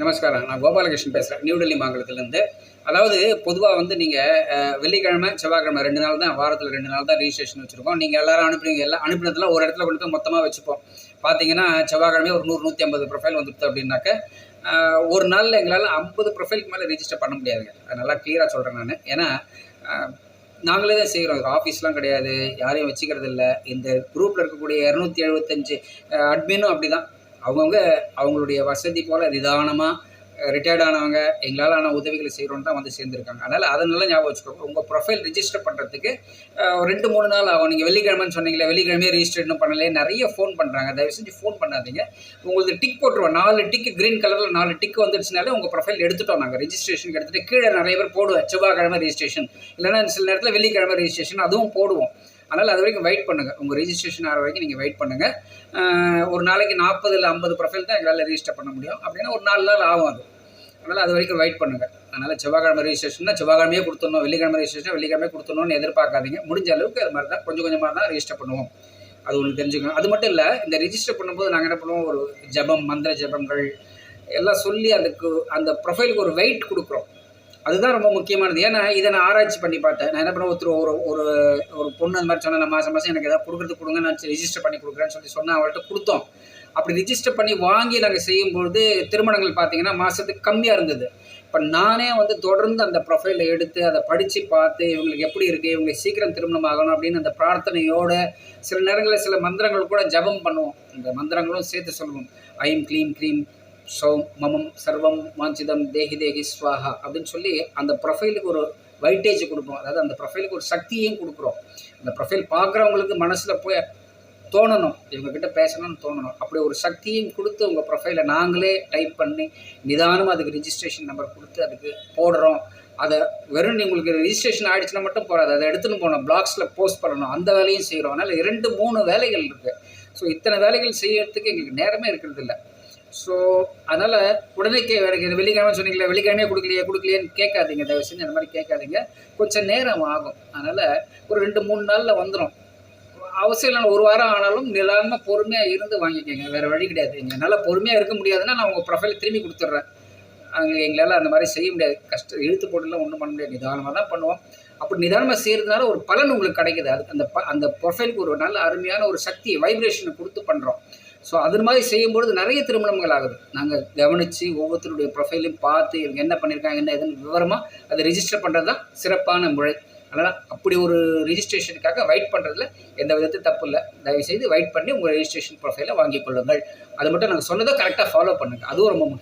நமஸ்காரம். நான் கோபாலகிருஷ்ணன் பேசுகிறேன், நியூ டெல்லி மாநிலத்திலேருந்து. அதாவது பொதுவாக வந்து நீங்கள் வெள்ளிக்கிழமை செவ்வாய்க்கிழமை 2 நாள் தான், வாரத்தில் 2 நாள் தான் ரிஜிஸ்ட்ரேஷன் வச்சுருக்கோம். நீங்கள் எல்லோரும் அனுப்புனீங்க, எல்லாம் அனுப்பினதெல்லாம் ஒரு இடத்துல கொண்டு போய் மொத்தமாக வச்சுப்போம். பார்த்தீங்கன்னா செவ்வாய்க்கிழமை ஒரு 100 150 ப்ரொஃபைல் வந்துடுது அப்படின்னாக்க ஒரு நாளில் எங்களால் 50 ப்ரொஃபைலுக்கு மேலே ரிஜிஸ்டர் பண்ண முடியாதுங்க. அது நல்லா கிளியராக சொல்கிறேன் நான். ஏன்னா நாங்களே தான் செய்கிறோம். ஆஃபீஸ்லாம் கிடையாது, யாரையும் வச்சுக்கிறது இல்லை. இந்த குரூப்பில் இருக்கக்கூடிய 275 அட்மினும் அப்படி தான். அவங்கவுங்க அவங்களுடைய வசதி போல் நிதானமாக ரிட்டையர்ட் ஆனவங்க எங்களால் ஆன உதவிகளை செய்கிறோன்னு தான் வந்து சேர்ந்துருக்காங்க. அதனால் அதனால ஞாபகம் வச்சுக்கோங்க. உங்கள் ப்ரொஃபைல் ரிஜிஸ்டர் பண்ணுறதுக்கு 2-3 நாள் ஆகும். நீங்கள் வெள்ளிக்கிழமைன்னு சொன்னீங்களே, வெள்ளிக்கிழமையே ரிஜிஸ்டர் இன்னும் பண்ணலையே, நிறைய ஃபோன் பண்ணுறாங்க. தயவு செஞ்சு ஃபோன் பண்ணாதீங்க. உங்களுக்கு டிக் போட்டுருவோம். 4 டிக்கு க்ரீன் கலரில் 4 டிக்கு வந்துடுச்சுனாலே உங்கள் ப்ரொஃபைல் எடுத்துட்டோம். நாங்கள் ரிஜிஸ்ட்ரேஷனுக்கு எடுத்துகிட்டு கீழே நிறைய பேர் போடுவோம், செவ்வாய்க்கிழமை ரிஜிஸ்ட்ரேஷன், இல்லைன்னா சில நேரத்தில் வெள்ளிக்கிழமை ரிஜிஸ்ட்ரேஷன், அதுவும் போடுவோம். அதனால் அது வரைக்கும் வெயிட் பண்ணுங்கள். உங்கள் ரிஜிஸ்ட்ரேஷன் ஆகிற வரைக்கும் நீங்கள் வெயிட் பண்ணுங்கள். ஒரு நாளைக்கு 40 இல்லை 50 ப்ரொஃபைல் தான் எங்களால் ரிஜிஸ்டர் பண்ண முடியும். அப்படின்னா ஒரு 4 நாள் ஆகும் அது. அதனால் அது வரைக்கும் வெயிட் பண்ணுங்கள். அதனால் செவ்வாய்க்கிழமை ரிஜிஸ்ட்ரேஷன்னா செவ்வாய்க்கிழமையே கொடுத்துடணும், வெள்ளிக்கிழமை ரிஜிஸ்ட்ரேஷன் வெள்ளிக்கிழமை கொடுத்துடணும்னு எதிர்பார்க்காதீங்க. முடிஞ்ச அளவுக்கு அது மாதிரி தான் கொஞ்சம் கொஞ்சமாக தான் ரிஜிஸ்டர் பண்ணுவோம். அது ஒன்று தெரிஞ்சுக்கணும். அது மட்டும் இல்லை, இந்த ரிஜிஸ்டர் பண்ணும்போது நாங்கள் என்ன பண்ணுவோம், ஒரு ஜபம், மந்திர ஜபங்கள் எல்லாம் சொல்லி அந்த ப்ரொஃபைலுக்கு ஒரு வெயிட் கொடுக்குறோம். அதுதான் ரொம்ப முக்கியமானது. ஏன்னா இதை நான் ஆராய்ச்சி பண்ணி பார்த்தேன். நான் என்ன பண்ணுவேன், ஒரு ஒரு பொண்ணு அந்த மாதிரி சொன்னேன், நான் மாதம் மாதம் எனக்கு எதாவது கொடுக்குறது கொடுங்க, நான் ரிஜிஸ்டர் பண்ணி கொடுக்குறேன்னு சொன்னேன். அவள்கிட்ட கொடுத்தோம். அப்படி ரிஜிஸ்டர் பண்ணி வாங்கி நாங்கள் செய்யும்பொழுது திருமணங்கள் பார்த்தீங்கன்னா மாதத்துக்கு கம்மியாக இருந்தது. இப்போ நானே வந்து தொடர்ந்து அந்த ப்ரொஃபைலை எடுத்து அதை படித்து பார்த்து இவங்களுக்கு எப்படி இருக்குது, இவங்களுக்கு சீக்கிரம் திருமணம் ஆகணும் அப்படின்னு அந்த பிரார்த்தனையோடு சில நேரங்களில் சில மந்திரங்கள் கூட ஜபம் பண்ணுவோம். இந்த மந்திரங்களும் சேர்த்து சொல்லுவோம். ஐம் க்ளீம் க்ளீம் சௌம் மமம் சர்வம் வாஞ்சிதம் தேகி தேகி ஸ்வாஹா அப்படின்னு சொல்லி அந்த ப்ரொஃபைலுக்கு ஒரு வைட்டேஜ் கொடுப்போம். அதாவது அந்த ப்ரொஃபைலுக்கு ஒரு சக்தியையும் கொடுக்குறோம். அந்த ப்ரொஃபைல் பார்க்குறவங்களுக்கு மனசில் போய் தோணணும், இவங்ககிட்ட பேசணும்னு தோணணும். அப்படி ஒரு சக்தியும் கொடுத்து உங்கள் ப்ரொஃபைலை நாங்களே டைப் பண்ணி நிதானமாக அதுக்கு ரிஜிஸ்ட்ரேஷன் நம்பர் கொடுத்து அதுக்கு போடுறோம். அதை வெறும் உங்களுக்கு ரிஜிஸ்ட்ரேஷன் ஆகிடுச்சுன்னா மட்டும் போகாது, அதை எடுத்துன்னு போகணும், பிளாக்ஸில் போஸ்ட் பண்ணணும், அந்த வேலையும் செய்கிறோம். அதனால் 2-3 வேலைகள் இருக்குது. ஸோ இத்தனை வேலைகள் செய்யறதுக்கு எங்களுக்கு நேரமே இருக்கிறது இல்லை. ஸோ அதனால் உடனே வெள்ளிக்கிழமை சொன்னீங்களே, வெள்ளிக்கிழமையே கொடுக்கலையேன்னு கேட்காதீங்க. தயவு செஞ்சு அந்த மாதிரி கேட்காதீங்க. கொஞ்சம் நேரம் ஆகும். அதனால் ஒரு 2-3 நாளில் வந்துடும். அவசியம் இல்லை, ஒரு வாரம் ஆனாலும் நிதானமாக பொறுமையாக இருந்து வாங்கிக்கோங்க. வேறு வழி கிடையாது. என்னால் பொறுமையாக இருக்க முடியாதுன்னா நான் உங்கள் ப்ரொஃபைலை திரும்பி கொடுத்துட்றேன். எங்களால் அந்த மாதிரி செய்ய முடியாது. இழுத்து போட்டுலாம் ஒன்றும் பண்ண முடியாது. நிதானமாக தான் பண்ணுவோம். அப்படி நிதானமாக செய்கிறதுனால ஒரு பலன் உங்களுக்கு கிடைக்குது. அதுக்கு அந்த ப்ரொஃபைலுக்கு ஒரு நல்ல அருமையான ஒரு சக்தி வைப்ரேஷனை கொடுத்து பண்ணுறோம். ஸோ அது மாதிரி செய்யும்பொழுது நிறைய திருமணங்கள் ஆகுது. நாங்கள் கவனித்து ஒவ்வொருத்தருடைய ப்ரொஃபைலையும் பார்த்து இவங்க என்ன பண்ணியிருக்காங்க, என்ன எதுன்னு விவரமாக அதை ரிஜிஸ்டர் பண்ணுறது தான் சிறப்பான முறை. அதனால் அப்படி ஒரு ரிஜிஸ்ட்ரேஷனுக்காக வெயிட் பண்ணுறதுல எந்த விதத்தில் தப்பு இல்லை. தயவுசெய்து வெயிட் பண்ணி உங்கள் ரிஜிஸ்ட்ரேஷன் ப்ரொஃபைலை வாங்கிக் கொள்ளுங்கள். அது மட்டும் நாங்கள் சொன்னதை கரெக்டாக ஃபாலோ பண்ணுங்கள். அதுவும் ரொம்ப முக்கியம்.